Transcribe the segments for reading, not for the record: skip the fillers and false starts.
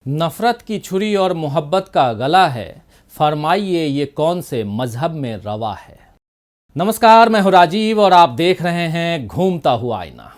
नफरत की छुरी और मोहब्बत का गला है, फरमाइए ये कौन से मजहब में रवा है। नमस्कार, मैं हूं राजीव और आप देख रहे हैं घूमता हुआ आईना।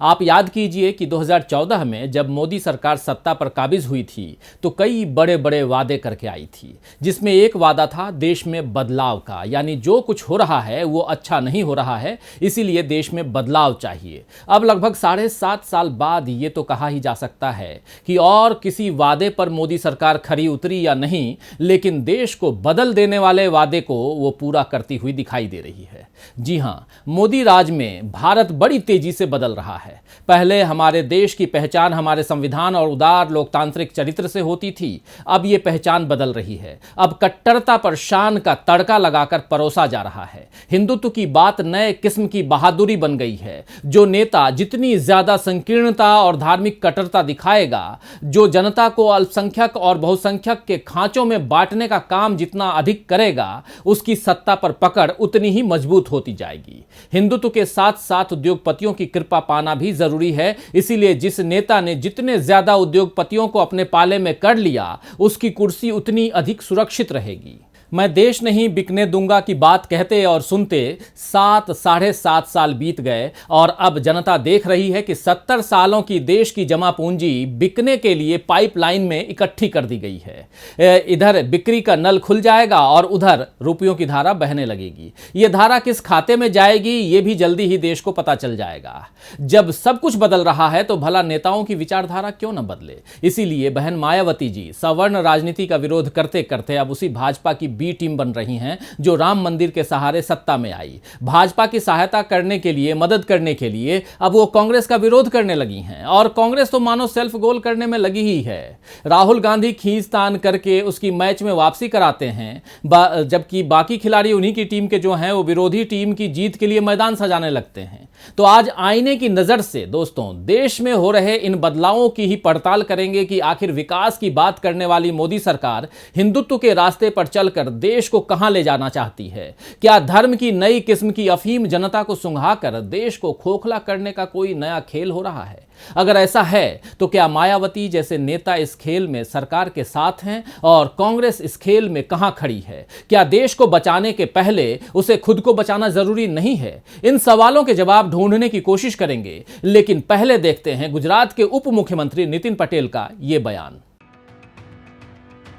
आप याद कीजिए कि 2014 में जब मोदी सरकार सत्ता पर काबिज हुई थी तो कई बड़े बड़े वादे करके आई थी, जिसमें एक वादा था देश में बदलाव का, यानी जो कुछ हो रहा है वो अच्छा नहीं हो रहा है, इसीलिए देश में बदलाव चाहिए। अब लगभग 7.5 साल बाद ये तो कहा ही जा सकता है कि और किसी वादे पर मोदी सरकार खरी उतरी या नहीं, लेकिन देश को बदल देने वाले वादे को वो पूरा करती हुई दिखाई दे रही है। जी हाँ, मोदी राज में भारत बड़ी तेजी से बदल रहा है। पहले हमारे देश की पहचान हमारे संविधान और उदार लोकतांत्रिक चरित्र से होती थी, अब ये पहचान बदल रही है। अब कट्टरता पर शान का तड़का लगाकर परोसा जा रहा है। हिंदुत्व की बात नए किस्म की बहादुरी बन गई है। जो नेता जितनी ज्यादा संकीर्णता और धार्मिक कट्टरता दिखाएगा, जो जनता को अल्पसंख्यक और बहुसंख्यक के खांचों में बांटने का काम जितना अधिक करेगा, उसकी सत्ता पर पकड़ उतनी ही मजबूत होती जाएगी। हिंदुत्व के साथ साथ उद्योगपतियों की कृपा पाना भी जरूरी है, इसीलिए जिस नेता ने जितने ज्यादा उद्योगपतियों को अपने पाले में कर लिया, उसकी कुर्सी उतनी अधिक सुरक्षित रहेगी। मैं देश नहीं बिकने दूंगा की बात कहते और सुनते 7.5 साल बीत गए और अब जनता देख रही है कि 70 सालों की देश की जमा पूंजी बिकने के लिए पाइपलाइन में इकट्ठी कर दी गई है। इधर बिक्री का नल खुल जाएगा और उधर रुपयों की धारा बहने लगेगी। ये धारा किस खाते में जाएगी, ये भी जल्दी ही देश को पता चल जाएगा। जब सब कुछ बदल रहा है तो भला नेताओं की विचारधारा क्यों न बदले। इसीलिए बहन मायावती जी सवर्ण राजनीति का विरोध करते करते अब उसी भाजपा की बी टीम बन रही हैं जो राम मंदिर के सहारे सत्ता में आई। भाजपा की सहायता करने के लिए, मदद करने के लिए अब वो कांग्रेस का विरोध करने लगी हैं और कांग्रेस तो मानो सेल्फ गोल करने में लगी ही है। राहुल गांधी खींचतान करके उसकी मैच में वापसी कराते हैं, जबकि बाकी खिलाड़ी उन्हीं की टीम के जो हैं वो विरोधी टीम की जीत के लिए मैदान सजाने लगते हैं। तो आज आईने की नजर से दोस्तों देश में हो रहे इन बदलावों की ही पड़ताल करेंगे कि आखिर विकास की बात करने वाली मोदी सरकार हिंदुत्व के रास्ते पर चलकर देश को कहां ले जाना चाहती है। क्या धर्म की नई किस्म की अफीम जनता को सुंघाकर देश को खोखला करने का कोई नया खेल हो रहा है? अगर ऐसा है तो क्या मायावती जैसे नेता इस खेल में सरकार के साथ हैं और कांग्रेस इस खेल में कहां खड़ी है? क्या देश को बचाने के पहले उसे खुद को बचाना जरूरी नहीं है? इन सवालों के जवाब ढूंढने की कोशिश करेंगे, लेकिन पहले देखते हैं गुजरात के उप मुख्यमंत्री नितिन पटेल का यह बयान।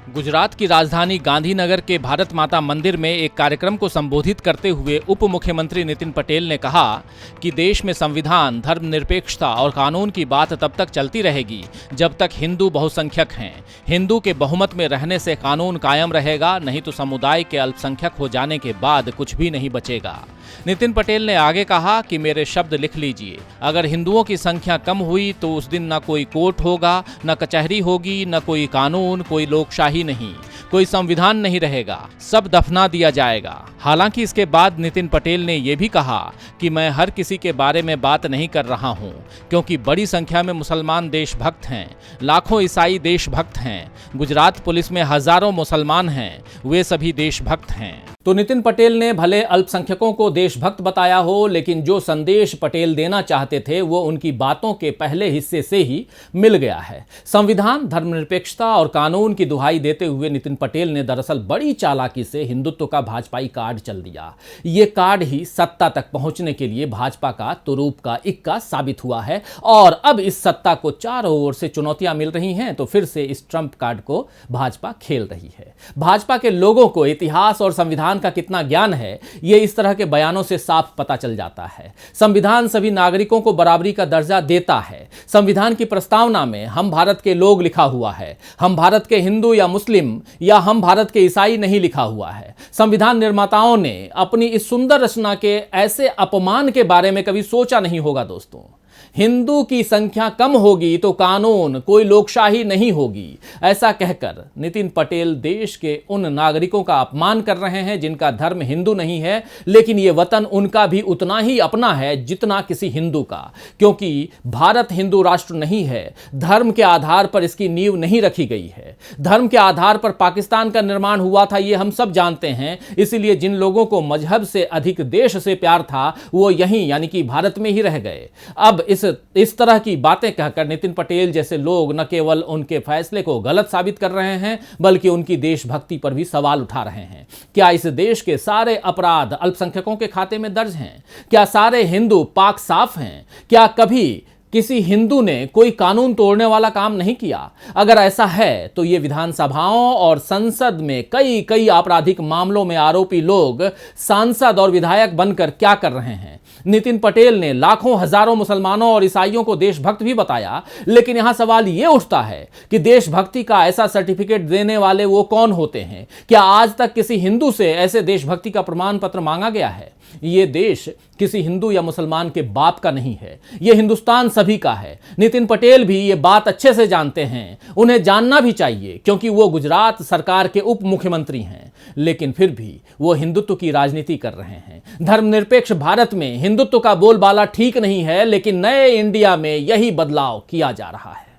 गुजरात की राजधानी गांधीनगर के भारत माता मंदिर में एक कार्यक्रम को संबोधित करते हुए उप मुख्यमंत्री नितिन पटेल ने कहा कि देश में संविधान, धर्मनिरपेक्षता और कानून की बात तब तक चलती रहेगी जब तक हिंदू बहुसंख्यक हैं। हिंदू के बहुमत में रहने से कानून कायम रहेगा, नहीं तो समुदाय के अल्पसंख्यक हो जाने के बाद कुछ भी नहीं बचेगा। नितिन पटेल ने आगे कहा कि मेरे शब्द लिख लीजिए, अगर हिंदुओं की संख्या कम हुई तो उस दिन न कोई कोर्ट होगा, न कचहरी होगी, न कोई कानून, कोई लोकशाही नहीं, कोई संविधान नहीं रहेगा, सब दफना दिया जाएगा। हालांकि इसके बाद नितिन पटेल ने यह भी कहा कि मैं हर किसी के बारे में बात नहीं कर रहा हूं, क्योंकि बड़ी संख्या में मुसलमान देशभक्त हैं, लाखों ईसाई देशभक्त हैं, गुजरात पुलिस में हजारों मुसलमान हैं, वे सभी देशभक्त हैं। तो नितिन पटेल ने भले अल्पसंख्यकों को देशभक्त बताया हो, लेकिन जो संदेश पटेल देना चाहते थे वो उनकी बातों के पहले हिस्से से ही मिल गया है। संविधान, धर्मनिरपेक्षता और कानून की दुहाई देते हुए नितिन पटेल ने दरअसल बड़ी चालाकी से हिंदुत्व का भाजपाई कार्ड चल दिया। ये कार्ड ही सत्ता तक पहुंचने के लिए भाजपा का तुरूप का इक्का साबित हुआ है और अब इस सत्ता को चारों ओर से चुनौतियां मिल रही हैं, तो फिर से इस ट्रंप कार्ड को भाजपा खेल रही है। भाजपा के लोगों को इतिहास और संविधान का कितना ज्ञान है, यह इस तरह के बयानों से साफ पता चल जाता है। संविधान सभी नागरिकों को बराबरी का दर्जा देता है। संविधान की प्रस्तावना में हम भारत के लोग लिखा हुआ है, हम भारत के हिंदू या मुस्लिम या हम भारत के ईसाई नहीं लिखा हुआ है। संविधान निर्माताओं ने अपनी इस सुंदर रचना के ऐसे अपमान के बारे में कभी सोचा नहीं होगा। दोस्तों, हिंदू की संख्या कम होगी तो कानून, कोई लोकशाही नहीं होगी, ऐसा कहकर नितिन पटेल देश के उन नागरिकों का अपमान कर रहे हैं जिनका धर्म हिंदू नहीं है, लेकिन यह वतन उनका भी उतना ही अपना है जितना किसी हिंदू का, क्योंकि भारत हिंदू राष्ट्र नहीं है। धर्म के आधार पर इसकी नींव नहीं रखी गई है। धर्म के आधार पर पाकिस्तान का निर्माण हुआ था, यह हम सब जानते हैं। इसीलिए जिन लोगों को मजहब से अधिक देश से प्यार था वो यहीं यानी कि भारत में ही रह गए। अब इस तरह की बातें कहकर नितिन पटेल जैसे लोग न केवल उनके फैसले को गलत साबित कर रहे हैं बल्कि उनकी देशभक्ति पर भी सवाल उठा रहे हैं। क्या इस देश के सारे अपराध अल्पसंख्यकों के खाते में दर्ज हैं? क्या सारे हिंदू पाक साफ हैं? क्या कभी किसी हिंदू ने कोई कानून तोड़ने वाला काम नहीं किया? अगर ऐसा है तो ये विधानसभाओं और संसद में कई आपराधिक मामलों में आरोपी लोग सांसद और विधायक बनकर क्या कर रहे हैं? नितिन पटेल ने लाखों हजारों मुसलमानों और ईसाइयों को देशभक्त भी बताया, लेकिन यहां सवाल यह उठता है कि देशभक्ति का ऐसा सर्टिफिकेट देने वाले वो कौन होते हैं? क्या आज तक किसी हिंदू से ऐसे देशभक्ति का प्रमाण पत्र मांगा गया है? ये देश किसी हिंदू या मुसलमान के बाप का नहीं है, ये हिंदुस्तान सभी का है। नितिन पटेल भी ये बात अच्छे से जानते हैं, उन्हें जानना भी चाहिए क्योंकि वो गुजरात सरकार के उप मुख्यमंत्री हैं, लेकिन फिर भी वो हिंदुत्व की राजनीति कर रहे हैं। धर्मनिरपेक्ष भारत में हिंदुत्व का बोलबाला ठीक नहीं है, लेकिन नए इंडिया में यही बदलाव किया जा रहा है।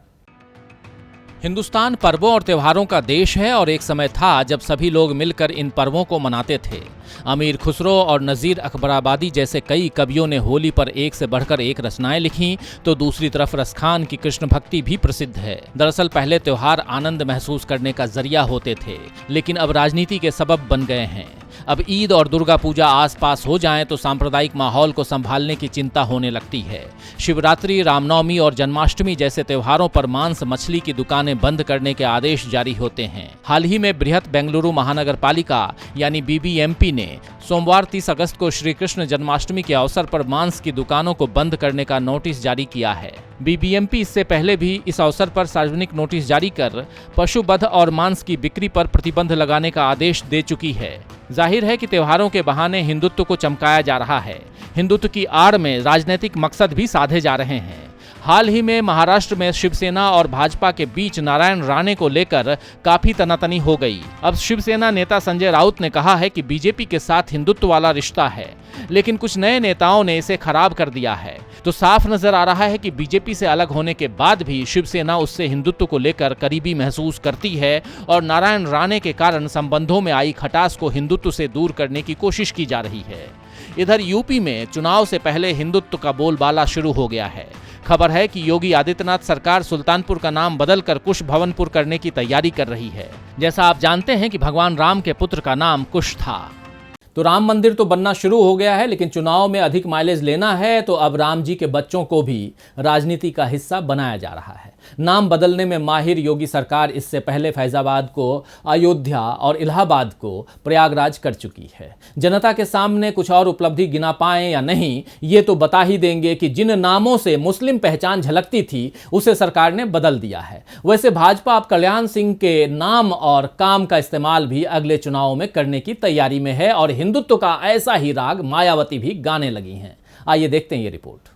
हिंदुस्तान पर्वों और त्योहारों का देश है और एक समय था जब सभी लोग मिलकर इन पर्वों को मनाते थे। अमीर खुसरो और नज़ीर अकबराबादी जैसे कई कवियों ने होली पर एक से बढ़कर एक रचनाएं लिखीं, तो दूसरी तरफ रसखान की कृष्ण भक्ति भी प्रसिद्ध है। दरअसल पहले त्योहार आनंद महसूस करने का जरिया होते थे, लेकिन अब राजनीति के सबब बन गए हैं। अब ईद और दुर्गा पूजा आसपास हो जाएं तो सांप्रदायिक माहौल को संभालने की चिंता होने लगती है। शिवरात्रि, रामनवमी और जन्माष्टमी जैसे त्योहारों पर मांस मछली की दुकानें बंद करने के आदेश जारी होते हैं। हाल ही में बृहत बेंगलुरु महानगर पालिका यानी बीबीएमपी ने सोमवार 30 अगस्त को श्री कृष्ण जन्माष्टमी के अवसर पर मांस की दुकानों को बंद करने का नोटिस जारी किया है। बीबीएमपी इससे पहले भी इस अवसर पर सार्वजनिक नोटिस जारी कर पशुवध और मांस की बिक्री पर प्रतिबंध लगाने का आदेश दे चुकी है। जाहिर है कि त्योहारों के बहाने हिंदुत्व को चमकाया जा रहा है। हिंदुत्व की आड़ में राजनीतिक मकसद भी साधे जा रहे हैं। हाल ही में महाराष्ट्र में शिवसेना और भाजपा के बीच नारायण राणे को लेकर काफी तनातनी हो गई। अब शिवसेना नेता संजय राउत ने कहा है कि बीजेपी के साथ हिंदुत्व वाला रिश्ता है, लेकिन कुछ नए नेताओं ने इसे खराब कर दिया है। तो साफ नजर आ रहा है कि बीजेपी से अलग होने के बाद भी शिवसेना उससे हिंदुत्व को लेकर करीबी महसूस करती है और नारायण राणे के कारण संबंधों में आई खटास को हिंदुत्व से दूर करने की कोशिश की जा रही है। इधर यूपी में चुनाव से पहले हिंदुत्व का बोलबाला शुरू हो गया है। खबर है कि योगी आदित्यनाथ सरकार सुल्तानपुर का नाम बदलकर कुश भवनपुर करने की तैयारी कर रही है। जैसा आप जानते हैं कि भगवान राम के पुत्र का नाम कुश था। तो राम मंदिर तो बनना शुरू हो गया है, लेकिन चुनाव में अधिक माइलेज लेना है तो अब राम जी के बच्चों को भी राजनीति का हिस्सा बनाया जा रहा है। नाम बदलने में माहिर योगी सरकार इससे पहले फैजाबाद को अयोध्या और इलाहाबाद को प्रयागराज कर चुकी है। जनता के सामने कुछ और उपलब्धि गिना पाएं या नहीं, ये तो बता ही देंगे कि जिन नामों से मुस्लिम पहचान झलकती थी उसे सरकार ने बदल दिया है। वैसे भाजपा अब कल्याण सिंह के नाम और काम का इस्तेमाल भी अगले चुनाव में करने की तैयारी में है और हिंदुत्व का ऐसा ही राग मायावती भी गाने लगी हैं। आइए देखते हैं ये रिपोर्ट।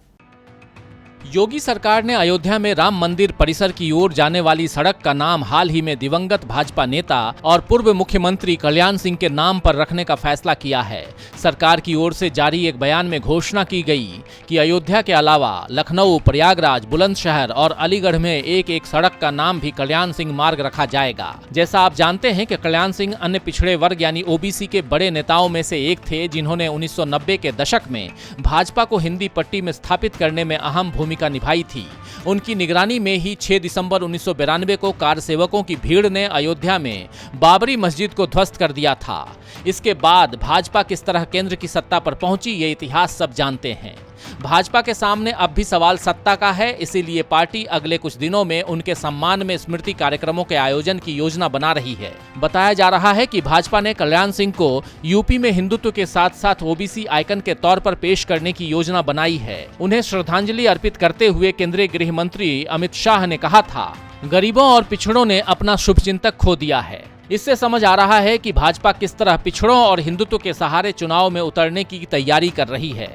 योगी सरकार ने अयोध्या में राम मंदिर परिसर की ओर जाने वाली सड़क का नाम हाल ही में दिवंगत भाजपा नेता और पूर्व मुख्यमंत्री कल्याण सिंह के नाम पर रखने का फैसला किया है। सरकार की ओर से जारी एक बयान में घोषणा की गई कि अयोध्या के अलावा लखनऊ, प्रयागराज, बुलंदशहर और अलीगढ़ में एक एक सड़क का नाम भी कल्याण सिंह मार्ग रखा जाएगा। जैसा आप जानते हैं कि कल्याण सिंह अन्य पिछड़े वर्ग यानी ओबीसी के बड़े नेताओं में से एक थे, जिन्होंने 1990 के दशक में भाजपा को हिंदी पट्टी में स्थापित करने में अहम भूमिका निभाई थी। उनकी निगरानी में ही 6 दिसंबर 1992 को कारसेवकों की भीड़ ने अयोध्या में बाबरी मस्जिद को ध्वस्त कर दिया था। इसके बाद भाजपा किस तरह केंद्र की सत्ता पर पहुंची, ये इतिहास सब जानते हैं। भाजपा के सामने अब भी सवाल सत्ता का है, इसीलिए पार्टी अगले कुछ दिनों में उनके सम्मान में स्मृति कार्यक्रमों के आयोजन की योजना बना रही है। बताया जा रहा है कि भाजपा ने कल्याण सिंह को यूपी में हिंदुत्व के साथ साथ ओबीसी आइकन के तौर पर पेश करने की योजना बनाई है। उन्हें श्रद्धांजलि अर्पित करते हुए केंद्रीय गृह मंत्री अमित शाह ने कहा था, गरीबों और पिछड़ों ने अपना शुभचिंतक खो दिया है। इससे समझ आ रहा है कि भाजपा किस तरह पिछड़ों और हिंदुत्व के सहारे चुनाव में उतरने की तैयारी कर रही है।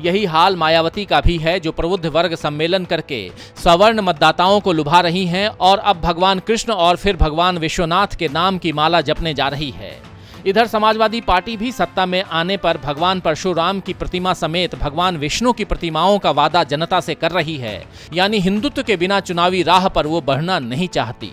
यही हाल मायावती का भी है, जो प्रबुद्ध वर्ग सम्मेलन करके सवर्ण मतदाताओं को लुभा रही हैं और अब भगवान कृष्ण और फिर भगवान विश्वनाथ के नाम की माला जपने जा रही है। इधर समाजवादी पार्टी भी सत्ता में आने पर भगवान परशुराम की प्रतिमा समेत भगवान विष्णु की प्रतिमाओं का वादा जनता से कर रही है, यानी हिंदुत्व के बिना चुनावी राह पर वो बढ़ना नहीं चाहती।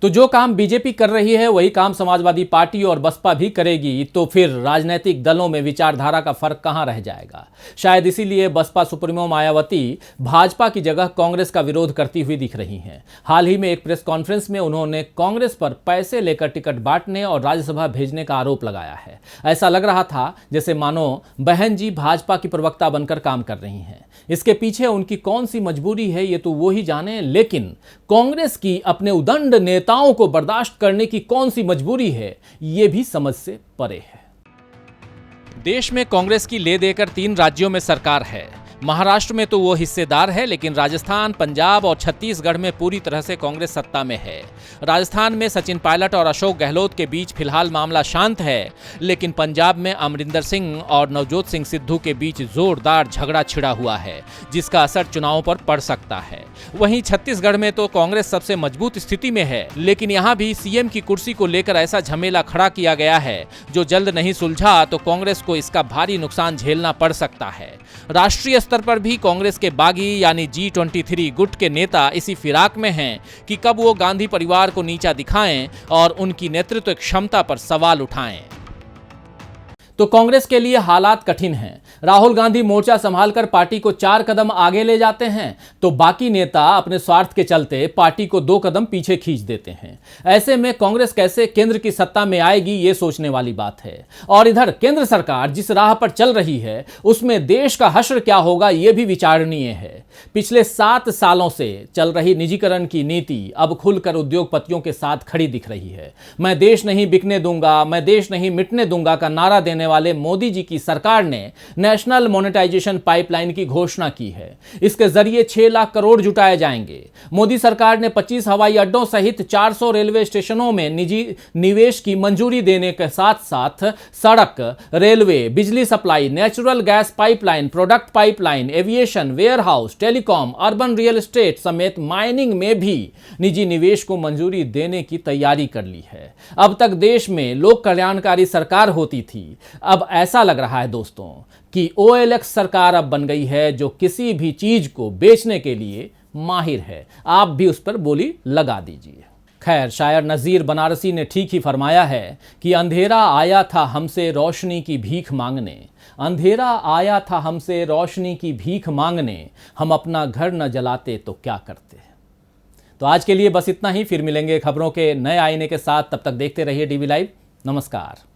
तो जो काम बीजेपी कर रही है वही काम समाजवादी पार्टी और बसपा भी करेगी, तो फिर राजनीतिक दलों में विचारधारा का फर्क कहां रह जाएगा। शायद इसीलिए बसपा सुप्रीमो मायावती भाजपा की जगह कांग्रेस का विरोध करती हुई दिख रही हैं। हाल ही में एक प्रेस कॉन्फ्रेंस में उन्होंने कांग्रेस पर पैसे लेकर टिकट बांटने और राज्यसभा भेजने का आरोप लगाया है। ऐसा लग रहा था जैसे मानो बहन जी भाजपा की प्रवक्ता बनकर काम कर रही हैं। इसके पीछे उनकी कौन सी मजबूरी है ये तो वो ही जाने, लेकिन कांग्रेस की अपने उदंड नेताओं को बर्दाश्त करने की कौन सी मजबूरी है ये भी समझ से परे है। देश में कांग्रेस की ले देकर 3 राज्यों में सरकार है। महाराष्ट्र में तो वो हिस्सेदार है, लेकिन राजस्थान, पंजाब और छत्तीसगढ़ में पूरी तरह से कांग्रेस सत्ता में है। राजस्थान में सचिन पायलट और अशोक गहलोत के बीच फिलहाल मामला शांत है, लेकिन पंजाब में अमरिंदर सिंह और नवजोत सिंह सिद्धू के बीच जोरदार झगड़ा छिड़ा हुआ है, जिसका असर चुनावों पर पड़ सकता है। वहीं छत्तीसगढ़ में तो कांग्रेस सबसे मजबूत स्थिति में है, लेकिन यहां भी सीएम की कुर्सी को लेकर ऐसा झमेला खड़ा किया गया है जो जल्द नहीं सुलझा तो कांग्रेस को इसका भारी नुकसान झेलना पड़ सकता है। राष्ट्रीय स्तर पर भी कांग्रेस के बागी यानी G23 गुट के नेता इसी फिराक में हैं कि कब वो गांधी परिवार को नीचा दिखाएं और उनकी नेतृत्व क्षमता पर सवाल उठाएं। तो कांग्रेस के लिए हालात कठिन हैं। राहुल गांधी मोर्चा संभालकर पार्टी को 4 कदम आगे ले जाते हैं तो बाकी नेता अपने स्वार्थ के चलते पार्टी को 2 कदम पीछे खींच देते हैं। ऐसे में कांग्रेस कैसे केंद्र की सत्ता में आएगी ये सोचने वाली बात है। और इधर केंद्र सरकार जिस राह पर चल रही है उसमें देश का हश्र क्या होगा ये भी विचारणीय है। पिछले 7 सालों से चल रही निजीकरण की नीति अब खुलकर उद्योगपतियों के साथ खड़ी दिख रही है। मैं देश नहीं बिकने दूंगा, मैं देश नहीं मिटने दूंगा का नारा देने वाले मोदी जी की सरकार ने नेशनल मोनेटाइजेशन पाइपलाइन की घोषणा की है। इसके जरिए 6 लाख करोड़ जुटाए जाएंगे। मोदी सरकार ने 25 हवाई अड्डों सहित 400 रेलवे स्टेशनों में निजी निवेश की मंजूरी देने के साथ साथ सड़क, रेलवे, बिजली supply, natural gas pipeline, product pipeline, aviation, warehouse, telecom, urban real estate समेत माइनिंग में भी निजी निवेश को मंजूरी देने की तैयारी कर ली है। अब तक देश में लोक कल्याणकारी सरकार होती थी, अब ऐसा लग रहा है दोस्तों कि OLX सरकार अब बन गई है जो किसी भी चीज को बेचने के लिए माहिर है। आप भी उस पर बोली लगा दीजिए। खैर, शायर नज़ीर बनारसी ने ठीक ही फरमाया है कि अंधेरा आया था हमसे रोशनी की भीख मांगने, अंधेरा आया था हमसे रोशनी की भीख मांगने, हम अपना घर न जलाते तो क्या करते। तो आज के लिए बस इतना ही, फिर मिलेंगे खबरों के नए आईने के साथ। तब तक देखते रहिए DV लाइव। नमस्कार।